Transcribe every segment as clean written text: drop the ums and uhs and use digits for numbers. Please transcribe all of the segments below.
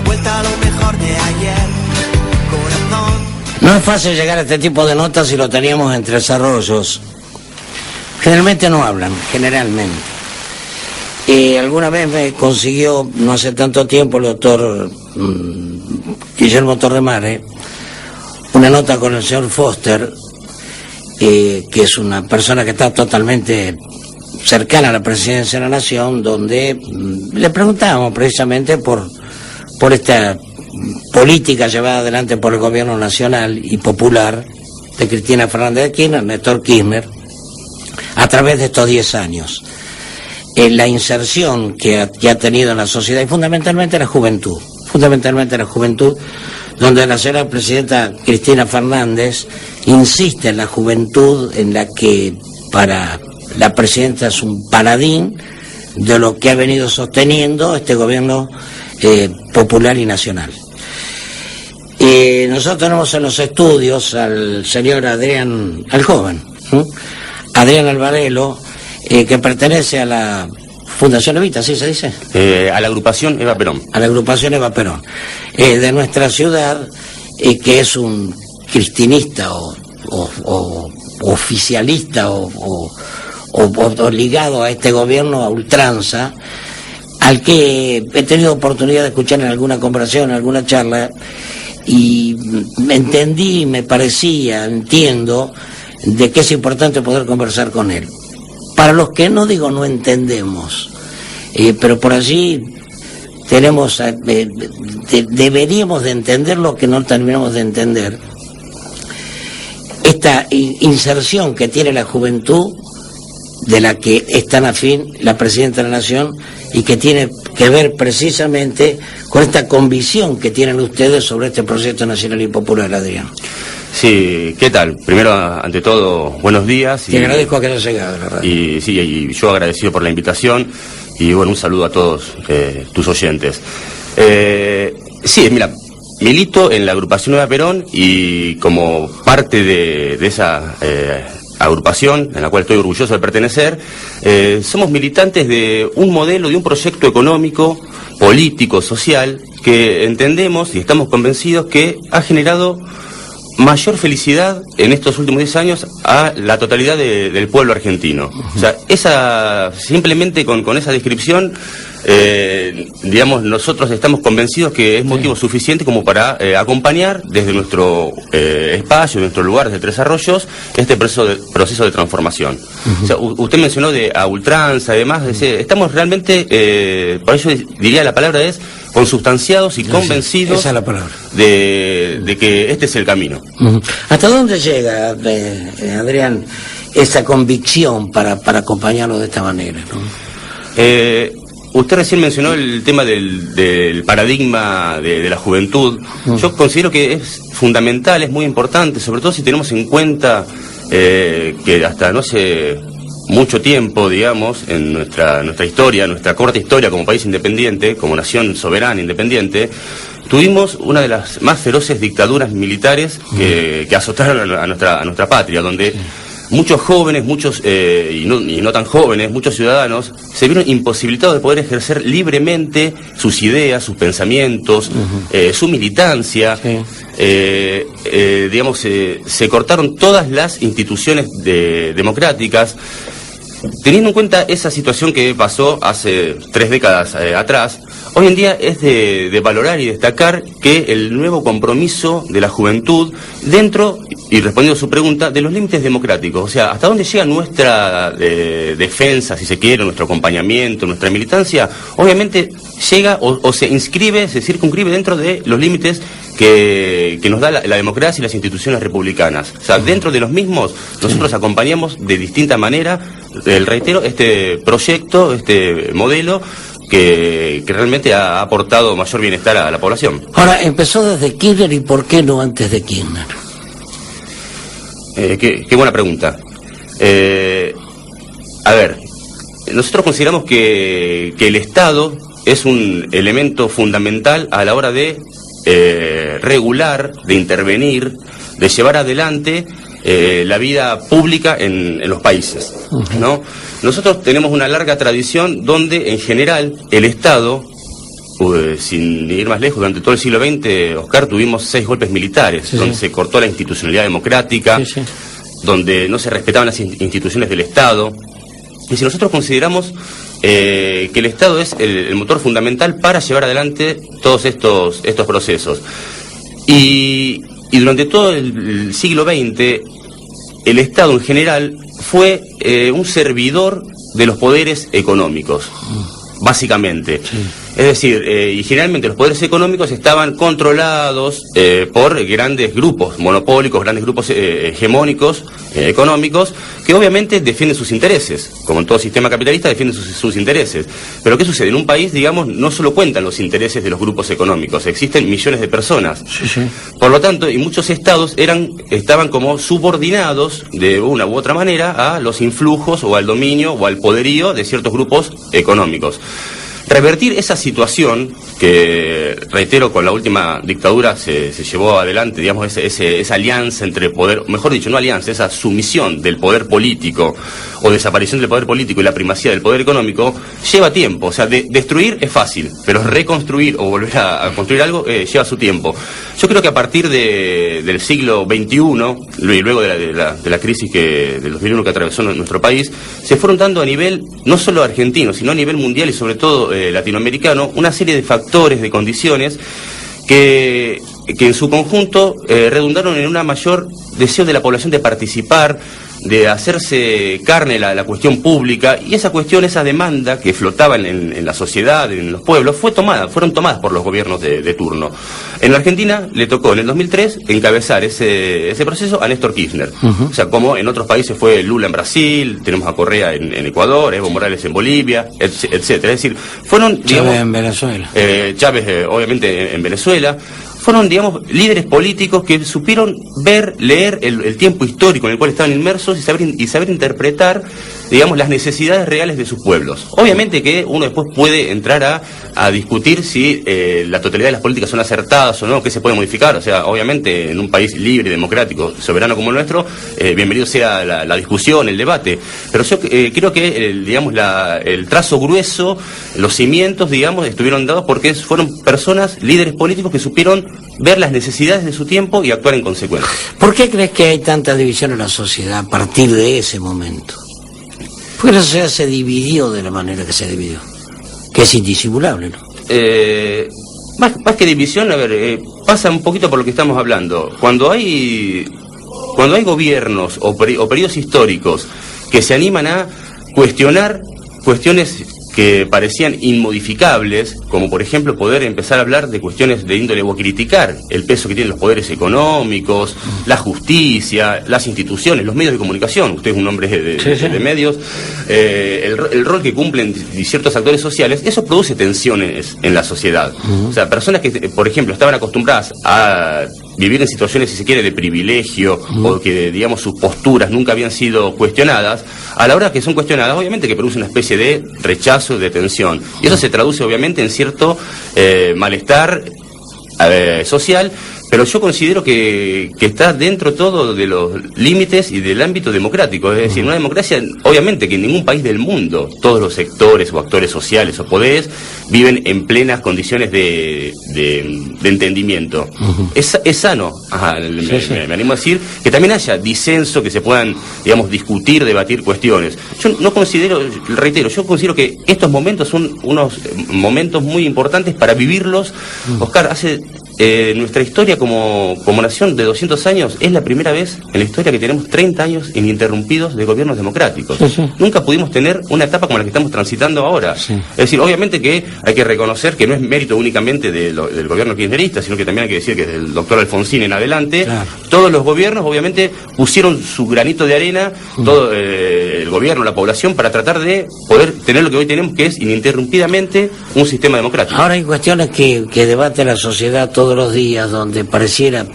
vuelta a lo mejor de ayer. Corazón. No es fácil llegar a este tipo de notas si lo teníamos entre desarrollos. Generalmente no hablan, generalmente. Alguna vez me consiguió, no hace tanto tiempo, el doctor Guillermo Torremare, una nota con el señor Foster, que es una persona que está totalmente cercana a la presidencia de la Nación, donde le preguntábamos precisamente por esta política llevada adelante por el gobierno nacional y popular de Cristina Fernández de Kirchner, Néstor Kirchner, a través de estos 10 años. La inserción que ha tenido en la sociedad y fundamentalmente la juventud, donde la señora presidenta Cristina Fernández insiste en la juventud, en la que para la presidenta es un paladín de lo que ha venido sosteniendo este gobierno popular y nacional. Nosotros tenemos en los estudios al señor Adrián, al joven, Adrián Alvarelo, que pertenece a la Fundación Evita, ¿sí se dice? A la agrupación Eva Perón. A la agrupación Eva Perón, de nuestra ciudad, que es un cristinista o oficialista o ligado a este gobierno a ultranza, al que he tenido oportunidad de escuchar en alguna conversación, en alguna charla, y entiendo de que es importante poder conversar con él. Para los que no entendemos, pero por allí tenemos, deberíamos de entender lo que no terminamos de entender, esta inserción que tiene la juventud, de la que es tan afín la presidenta de la Nación, y que tiene que ver precisamente con esta convicción que tienen ustedes sobre este proyecto nacional y popular, Adrián. Sí, ¿qué tal? Primero, ante todo, buenos días. Te agradezco que hayas llegado, la verdad. Y yo agradecido por la invitación, y bueno, un saludo a todos tus oyentes. Mira, milito en la agrupación Eva Perón, y como parte de esa agrupación, en la cual estoy orgulloso de pertenecer, somos militantes de un modelo, de un proyecto económico, político, social, que entendemos y estamos convencidos que ha generado mayor felicidad en estos últimos 10 años a la totalidad del pueblo argentino. O sea, simplemente con esa descripción, nosotros estamos convencidos que es motivo suficiente como para acompañar desde nuestro espacio, nuestro lugar, desde Tres Arroyos, este proceso de transformación. O sea, usted mencionó a ultranza, además, estamos realmente, por eso diría la palabra es, consubstanciados y convencidos esa es la palabra. De que este es el camino. ¿Hasta dónde llega, Adrián, esa convicción para acompañarlo de esta manera, ¿no? Usted recién mencionó el tema del paradigma de la juventud. Yo considero que es fundamental, es muy importante, sobre todo si tenemos en cuenta que hasta no hace mucho tiempo, digamos, en nuestra historia, nuestra corta historia como país independiente, como nación soberana independiente, tuvimos una de las más feroces dictaduras militares que azotaron a nuestra patria, donde muchos jóvenes, y no tan jóvenes, muchos ciudadanos se vieron imposibilitados de poder ejercer libremente sus ideas, sus pensamientos, su militancia. Se cortaron todas las instituciones democráticas. Teniendo en cuenta esa situación que pasó hace 3 décadas atrás, hoy en día es de valorar y destacar que el nuevo compromiso de la juventud dentro, y respondiendo a su pregunta, de los límites democráticos, o sea, hasta dónde llega nuestra defensa, si se quiere, nuestro acompañamiento, nuestra militancia, obviamente llega o se inscribe, se circunscribe dentro de los límites que nos da la democracia y las instituciones republicanas. O sea, dentro de los mismos, nosotros acompañamos de distinta manera, reitero, este proyecto, este modelo, que realmente ha aportado mayor bienestar a la población. Ahora, empezó desde Kirchner, ¿y por qué no antes de Kirchner? Qué buena pregunta. A ver, nosotros consideramos que el Estado es un elemento fundamental a la hora de regular, de intervenir, de llevar adelante la vida pública en los países, ¿no? Nosotros tenemos una larga tradición donde, en general, el Estado sin ir más lejos, durante todo el siglo XX, Oscar, tuvimos 6 golpes militares, sí, donde sí. se cortó la institucionalidad democrática, Sí, sí. donde no se respetaban las instituciones del Estado. Y si nosotros consideramos que el Estado es el motor fundamental para llevar adelante todos estos procesos. Y durante todo el siglo XX, el Estado en general fue un servidor de los poderes económicos, básicamente. Sí. Es decir, y generalmente los poderes económicos estaban controlados por grandes grupos monopólicos, grandes grupos hegemónicos económicos, que obviamente defienden sus intereses, como en todo sistema capitalista defienden sus intereses. Pero ¿qué sucede? En un país, digamos, no solo cuentan los intereses de los grupos económicos, existen millones de personas. Sí, sí. Por lo tanto, y muchos estados estaban como subordinados de una u otra manera a los influjos o al dominio o al poderío de ciertos grupos económicos. Revertir esa situación, que reitero, con la última dictadura se llevó adelante, digamos, esa alianza entre poder, mejor dicho, no alianza, esa sumisión del poder político o desaparición del poder político y la primacía del poder económico, lleva tiempo. O sea, destruir es fácil, pero reconstruir o volver a construir algo lleva su tiempo. Yo creo que a partir del siglo XXI, y luego de la crisis del 2001 que atravesó nuestro país, se fueron dando a nivel, no solo argentino, sino a nivel mundial y sobre todo latinoamericano, una serie de factores, de condiciones que en su conjunto redundaron en un mayor deseo de la población de participar, de hacerse carne la cuestión pública, y esa cuestión, esa demanda que flotaba en la sociedad, en los pueblos, fueron tomadas por los gobiernos de turno. En la Argentina le tocó en el 2003 encabezar ese proceso a Néstor Kirchner. O sea, como en otros países fue Lula en Brasil, tenemos a Correa en Ecuador, Evo Morales en Bolivia, etcétera. Es decir, fueron, digamos, Chávez en Venezuela. Chávez obviamente en Venezuela. Fueron, digamos, líderes políticos que supieron leer el tiempo histórico en el cual estaban inmersos y saber interpretar, digamos, las necesidades reales de sus pueblos. Obviamente que uno después puede entrar a discutir si la totalidad de las políticas son acertadas o no, qué se puede modificar. O sea, obviamente en un país libre, democrático, soberano como el nuestro, bienvenido sea la discusión, el debate. Pero yo creo que, digamos, el trazo grueso, los cimientos, digamos, estuvieron dados porque fueron personas, líderes políticos que supieron ver las necesidades de su tiempo y actuar en consecuencia. ¿Por qué crees que hay tanta división en la sociedad a partir de ese momento? ¿Por qué la sociedad se dividió de la manera que se dividió? Que es indisimulable, ¿no? Más que división, a ver, pasa un poquito por lo que estamos hablando. Cuando hay gobiernos o periodos históricos que se animan a cuestionar cuestiones que parecían inmodificables, como por ejemplo poder empezar a hablar de cuestiones de índole o criticar el peso que tienen los poderes económicos, la justicia, las instituciones, los medios de comunicación, usted es un hombre de medios, el rol que cumplen ciertos actores sociales, eso produce tensiones en la sociedad. O sea, personas que, por ejemplo, estaban acostumbradas a vivir en situaciones, si se quiere, de privilegio, o que, digamos, sus posturas nunca habían sido cuestionadas, a la hora que son cuestionadas, obviamente que produce una especie de rechazo, de tensión. Y eso se traduce, obviamente, en cierto malestar social, pero yo considero que está dentro todo de los límites y del ámbito democrático. Es decir, una democracia, obviamente que en ningún país del mundo todos los sectores o actores sociales o poderes viven en plenas condiciones de entendimiento. Es sano, me animo a decir, que también haya disenso, que se puedan, digamos, discutir, debatir cuestiones. Yo no considero, reitero, yo considero que estos momentos son unos momentos muy importantes para vivirlos. Oscar, nuestra historia como nación de 200 años es la primera vez en la historia que tenemos 30 años ininterrumpidos de gobiernos democráticos. Nunca pudimos tener una etapa como la que estamos transitando ahora. Es decir, obviamente que hay que reconocer que no es mérito únicamente del gobierno kirchnerista, sino que también hay que decir que desde el doctor Alfonsín en adelante, todos los gobiernos obviamente pusieron su granito de arena, todo el gobierno, la población, para tratar de poder tener lo que hoy tenemos, que es ininterrumpidamente un sistema democrático. Ahora hay cuestiones que debate la sociedad todos los días, donde pareciera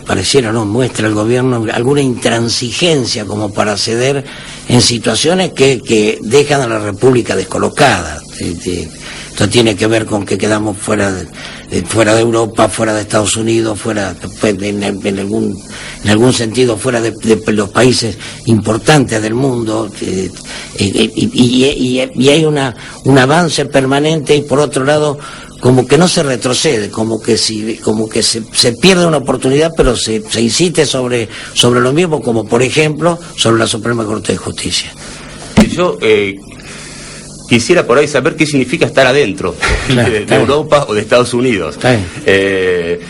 no muestra el gobierno alguna intransigencia como para ceder en situaciones que dejan a la República descolocada. Esto tiene que ver con que quedamos fuera de Europa, fuera de Estados Unidos, fuera en algún sentido fuera de los países importantes del mundo, y hay un avance permanente, y por otro lado como que no se retrocede, como que se pierde una oportunidad, pero se insiste sobre lo mismo, como por ejemplo sobre la Suprema Corte de Justicia. Yo quisiera por ahí saber qué significa estar adentro de Europa o de Estados Unidos.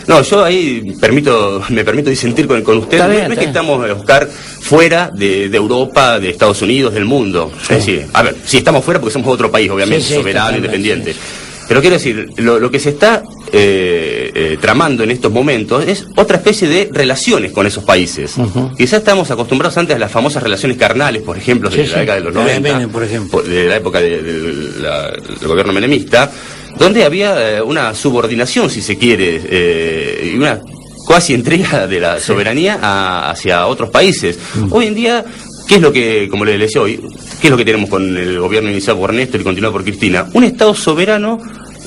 No, yo ahí me permito disentir con usted. No es que estamos, Oscar, fuera de Europa, de Estados Unidos, del mundo. Sí. Es decir, a ver, sí estamos fuera porque somos otro país, obviamente, soberano, independiente. Sí. Pero quiero decir, lo que se está tramando en estos momentos es otra especie de relaciones con esos países. Quizás estamos acostumbrados antes a las famosas relaciones carnales, por ejemplo, de la década de los 90, por ejemplo, de la época del gobierno menemista, donde había una subordinación, si se quiere, y una cuasi entrega de la soberanía hacia otros países. Hoy en día, ¿qué es lo que, como le decía hoy, qué es lo que tenemos con el gobierno iniciado por Néstor y continuado por Cristina? Un Estado soberano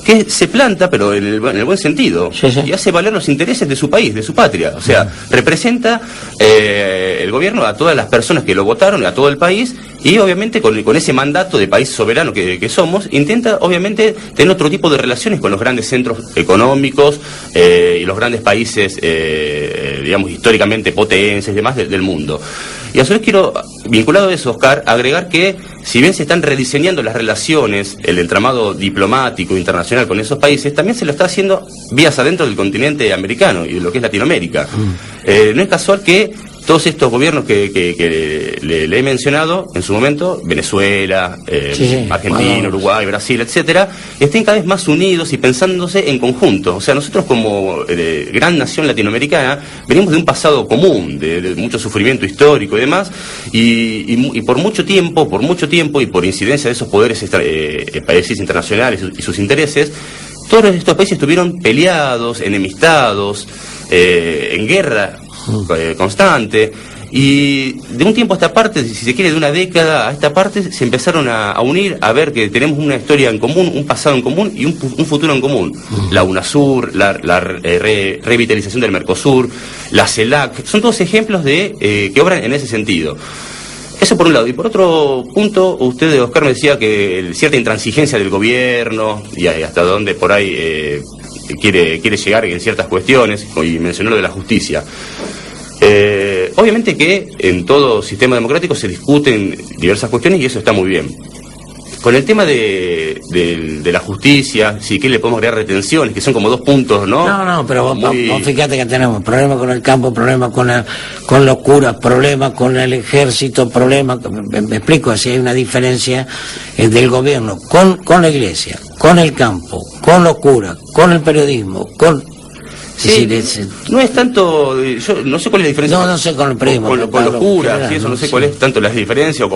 que se planta, pero en el buen sentido, y hace valer los intereses de su país, de su patria. O sea, representa el gobierno a todas las personas que lo votaron, a todo el país, y obviamente con ese mandato de país soberano que somos, intenta obviamente tener otro tipo de relaciones con los grandes centros económicos y los grandes países, digamos, históricamente potencias y demás del mundo. Y a su vez quiero, vinculado a eso, Oscar, agregar que si bien se están rediseñando las relaciones, el entramado diplomático internacional con esos países, también se lo está haciendo vías adentro del continente americano y de lo que es Latinoamérica. No es casual que todos estos gobiernos que le he mencionado en su momento, Venezuela, Argentina, Uruguay, Brasil, etcétera, estén cada vez más unidos y pensándose en conjunto. O sea, nosotros como gran nación latinoamericana venimos de un pasado común, de mucho sufrimiento histórico y demás, y por mucho tiempo y por incidencia de esos poderes países internacionales y sus intereses, todos estos países estuvieron peleados, enemistados, en guerra constante, y de un tiempo a esta parte, si se quiere de una década a esta parte, se empezaron a unir, a ver que tenemos una historia en común, un pasado en común y un futuro en común. La UNASUR, la revitalización del Mercosur, la CELAC, son todos ejemplos de que obran en ese sentido. Eso por un lado. Y por otro punto, usted, Oscar, me decía que cierta intransigencia del gobierno y hasta dónde por ahí quiere llegar en ciertas cuestiones, y mencionó lo de la justicia. Obviamente que en todo sistema democrático se discuten diversas cuestiones y eso está muy bien. Con el tema de la justicia, si que le podemos agregar retenciones, que son como dos puntos, ¿no? No, pero vos fíjate que tenemos problemas con el campo, problemas con los curas, problemas con el ejército, problemas, me explico, así hay una diferencia del gobierno con la iglesia, con el campo, con los curas, con el periodismo, Sí, no es tanto, yo no sé cuál es la diferencia. No sé con el periodismo. Con los curas, y eso no sé cuál es tanto la diferencia,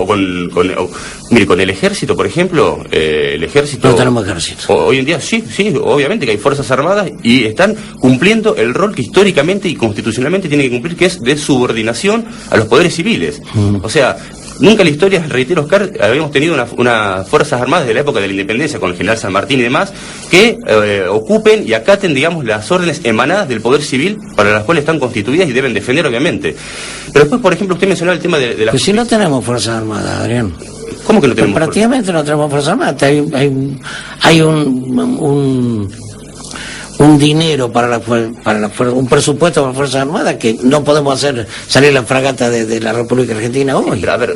mire, con el ejército, por ejemplo, el ejército... No tenemos ejército. Hoy en día sí, obviamente que hay fuerzas armadas y están cumpliendo el rol que históricamente y constitucionalmente tienen que cumplir, que es de subordinación a los poderes civiles. O sea, nunca en la historia, reitero, Oscar, habíamos tenido unas fuerzas armadas de la época de la independencia con el general San Martín y demás, que ocupen y acaten, digamos, las órdenes emanadas del poder civil para las cuales están constituidas y deben defender, obviamente. Pero después, por ejemplo, usted mencionaba el tema de la... Pues si no tenemos fuerzas armadas, Adrián. ¿Cómo que no tenemos? Pues prácticamente no tenemos fuerzas armadas. Hay un dinero para un presupuesto para las Fuerzas Armadas que no podemos hacer salir la fragata de la República Argentina hoy. Pero a ver,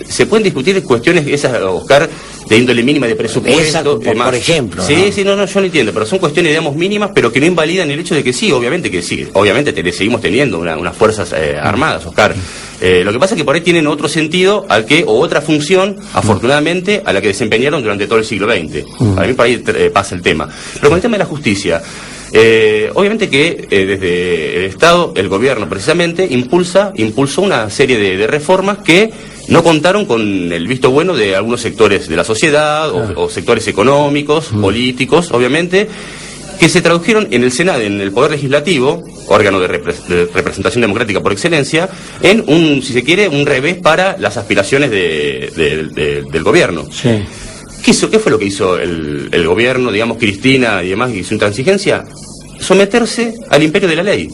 se pueden discutir cuestiones esas, Oscar, de índole mínima de presupuesto, por ejemplo. Sí, yo no entiendo, pero son cuestiones, digamos, mínimas, pero que no invalidan el hecho de que sí, obviamente, seguimos teniendo unas fuerzas armadas, Oscar. Lo que pasa es que por ahí tienen otro sentido o otra función, afortunadamente, a la que desempeñaron durante todo el siglo XX. Para mí por ahí pasa el tema. Pero con el tema de la justicia, obviamente que desde el Estado, el gobierno precisamente, impulsó una serie de reformas que no contaron con el visto bueno de algunos sectores de la sociedad o sectores económicos, políticos, obviamente, que se tradujeron en el Senado, en el Poder Legislativo, órgano de representación democrática por excelencia, en si se quiere, un revés para las aspiraciones del gobierno. Sí. ¿Qué fue lo que hizo el gobierno, digamos, Cristina y demás, y su intransigencia? Someterse al imperio de la ley.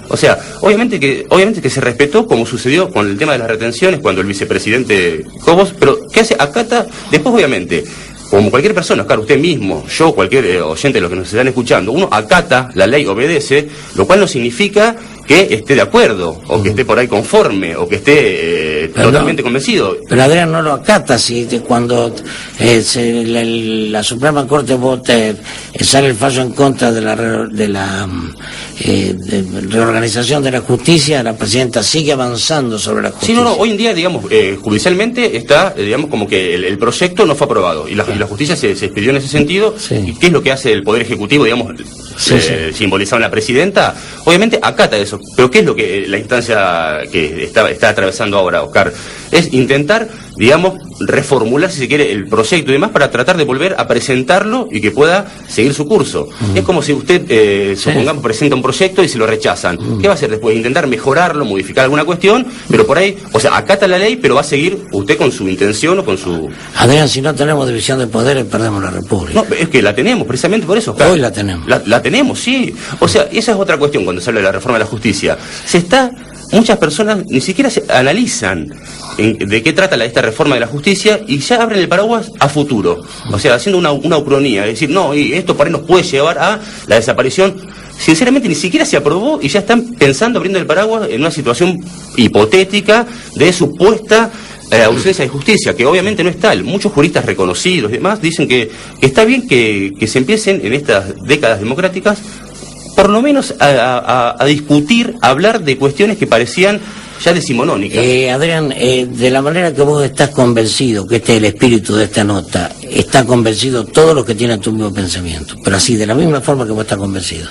O sea, obviamente que se respetó, como sucedió con el tema de las retenciones, cuando el vicepresidente Cobos, pero ¿qué hace? Acata, después obviamente, como cualquier persona, Oscar, usted mismo, yo, cualquier oyente de los que nos están escuchando, uno acata la ley, obedece, lo cual no significa que esté de acuerdo, o que esté por ahí conforme, o que esté totalmente convencido. Pero Adrián no lo acata, si cuando la Suprema Corte sale el fallo en contra de la reorganización de la justicia, la presidenta sigue avanzando sobre la justicia. Sí, no, hoy en día, digamos, judicialmente está, digamos, como que el proyecto no fue aprobado, y la justicia se expidió en ese sentido. Sí. ¿Y qué es lo que hace el Poder Ejecutivo, digamos, simbolizado en la presidenta? Obviamente acata eso, pero ¿qué es lo que la instancia que está atravesando ahora, Oscar? Es intentar, digamos, reformular, si se quiere, el proyecto y demás para tratar de volver a presentarlo y que pueda seguir su curso. Es como si usted, supongamos, presenta un proyecto y se lo rechazan. ¿Qué va a hacer después? Intentar mejorarlo, modificar alguna cuestión, pero por ahí, o sea, acata la ley, pero va a seguir usted con su intención o con su... Adrián, si no tenemos división de poderes, perdemos la República. No, es que la tenemos, precisamente por eso, Oscar. Hoy la tenemos. La tenemos, sí. O sea, esa es otra cuestión cuando se habla de la reforma de la justicia. Muchas personas ni siquiera se analizan de qué trata esta reforma de la justicia y ya abren el paraguas a futuro. O sea, haciendo una ucronía, es decir, no, y esto por ahí nos puede llevar a la desaparición. Sinceramente ni siquiera se aprobó y ya están pensando, abriendo el paraguas en una situación hipotética de supuesta ausencia de justicia, que obviamente no es tal. Muchos juristas reconocidos y demás dicen que está bien que se empiecen en estas décadas democráticas por lo menos a discutir, a hablar de cuestiones que parecían ya decimonónicas. Adrián, de la manera que vos estás convencido, que este es el espíritu de esta nota, está convencido todos los que tienen tu mismo pensamiento, pero así, de la misma forma que vos estás convencido.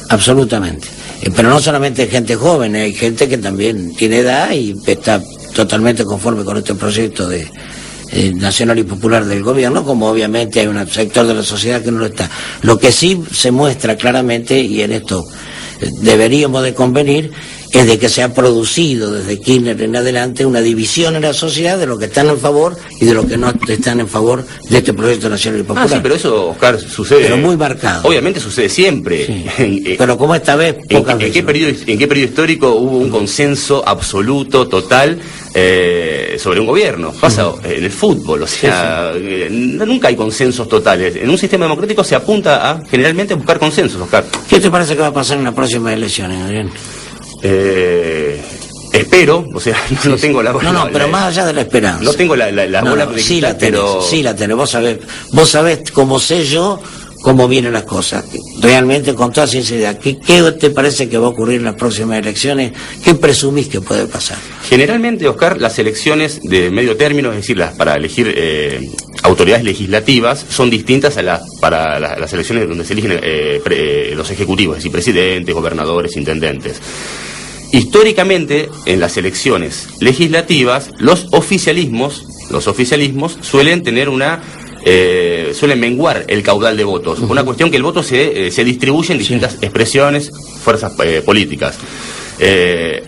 Absolutamente. Pero no solamente hay gente joven, hay gente que también tiene edad y está totalmente conforme con este proyecto de nacional y popular del gobierno, como obviamente hay un sector de la sociedad que no lo está. Lo que sí se muestra claramente, y en esto deberíamos de convenir, es de que se ha producido desde Kirchner en adelante una división en la sociedad de los que están en favor y de los que no están en favor de este proyecto nacional y popular. Sí, pero eso, Oscar, sucede. Pero muy marcado. Obviamente sucede siempre. Sí. Pero como esta vez, pocas veces. ¿En qué periodo histórico hubo un consenso absoluto, total, sobre un gobierno? Pasa en el fútbol, o sea, nunca hay consensos totales. En un sistema democrático se apunta a, generalmente, buscar consensos, Oscar. ¿Qué te parece que va a pasar en las próximas elecciones, Adrián? Espero, o sea, no tengo la bola. No, pero más allá de la esperanza. No tengo la bola de sí cristal, la tenés, pero... sí la tenés. Vos sabés, como sé yo, cómo vienen las cosas. Realmente, con toda sinceridad, ¿qué te parece que va a ocurrir en las próximas elecciones? ¿Qué presumís que puede pasar? Generalmente, Oscar, las elecciones de medio término, es decir, para elegir autoridades legislativas, son distintas para las elecciones donde se eligen los ejecutivos, es decir, presidentes, gobernadores, intendentes. Históricamente, en las elecciones legislativas, los oficialismos suelen tener suelen menguar el caudal de votos. Una cuestión que el voto se distribuye en distintas expresiones, fuerzas políticas.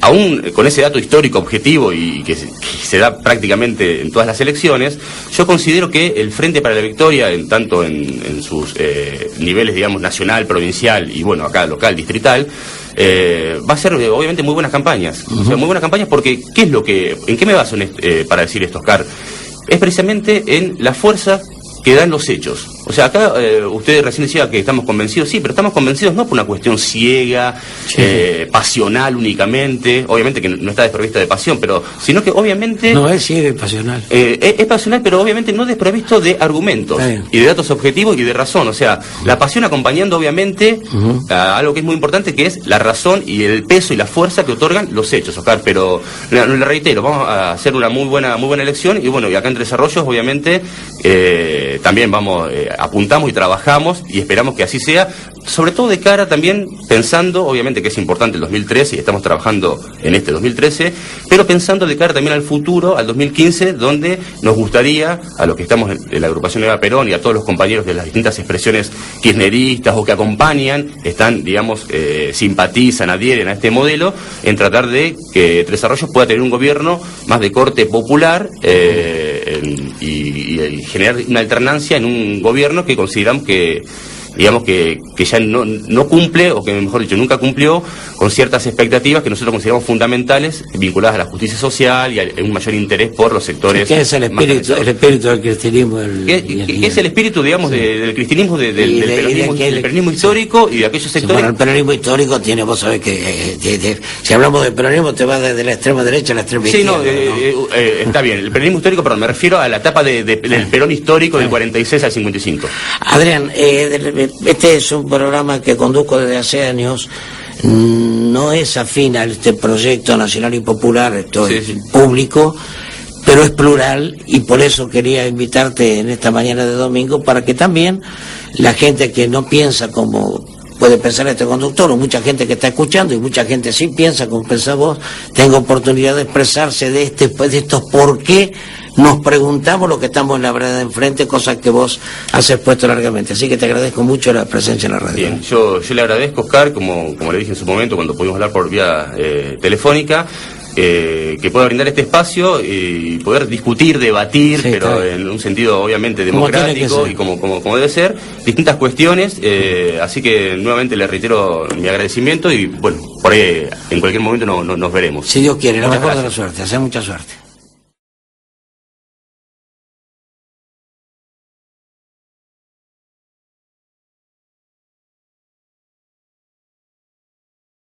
Aún con ese dato histórico objetivo y que se da prácticamente en todas las elecciones, yo considero que el Frente para la Victoria, tanto en sus niveles, digamos, nacional, provincial y bueno, acá local, distrital, va a ser obviamente muy buenas campañas. O sea, muy buenas campañas porque ¿en qué me baso para decir esto, Oscar? Es precisamente en la fuerza que dan los hechos. O sea, acá usted recién decía que estamos convencidos, sí, pero estamos convencidos no por una cuestión ciega, pasional únicamente, obviamente que no está desprovista de pasión, pero sino que obviamente... No, es ciega y pasional. Es pasional, pero obviamente no desprovisto de argumentos y de datos objetivos y de razón. O sea, la pasión acompañando obviamente a algo que es muy importante, que es la razón y el peso y la fuerza que otorgan los hechos, Oscar. Pero le reitero, vamos a hacer una muy buena elección y bueno, y acá en Tres Arroyos obviamente también apuntamos y trabajamos y esperamos que así sea, sobre todo de cara también pensando, obviamente que es importante el 2013 y estamos trabajando en este 2013, pero pensando de cara también al futuro, al 2015, donde nos gustaría, a los que estamos en la agrupación Eva Perón y a todos los compañeros de las distintas expresiones kirchneristas o que acompañan, digamos, simpatizan, adhieren a este modelo, en tratar de que Tres Arroyos pueda tener un gobierno más de corte popular y generar una alternancia en un gobierno que consideramos que digamos que ya no cumple, o que mejor dicho, nunca cumplió con ciertas expectativas que nosotros consideramos fundamentales, vinculadas a la justicia social y a un mayor interés por los sectores. ¿Qué es el espíritu del cristianismo? ¿Qué es el espíritu, digamos, del cristianismo, del peronismo histórico y de aquellos sectores? Bueno, el peronismo histórico tiene, vos sabés que si hablamos de peronismo te va desde la extrema derecha a la extrema izquierda. ¿no? Está bien, el peronismo histórico, pero me refiero a la etapa del Perón histórico del 46 al 55. Adrián, este es un programa que conduzco desde hace años, no es afín a este proyecto nacional y popular, esto es público, pero es plural, y por eso quería invitarte en esta mañana de domingo para que también la gente que no piensa como puede pensar este conductor, o mucha gente que está escuchando, y mucha gente sí piensa como pensás vos, tenga oportunidad de expresarse de estos por qué nos preguntamos lo que estamos en la vereda de enfrente, cosas que vos has expuesto largamente. Así que te agradezco mucho la presencia en la radio. Bien, yo le agradezco, Oscar, como le dije en su momento cuando pudimos hablar por vía telefónica, que pueda brindar este espacio y poder discutir, debatir, pero en un sentido obviamente democrático y como debe ser, distintas cuestiones, así que nuevamente le reitero mi agradecimiento y bueno, por ahí en cualquier momento nos veremos. Si Dios quiere, la Muchas mejor de la gracias. suerte, mucha suerte.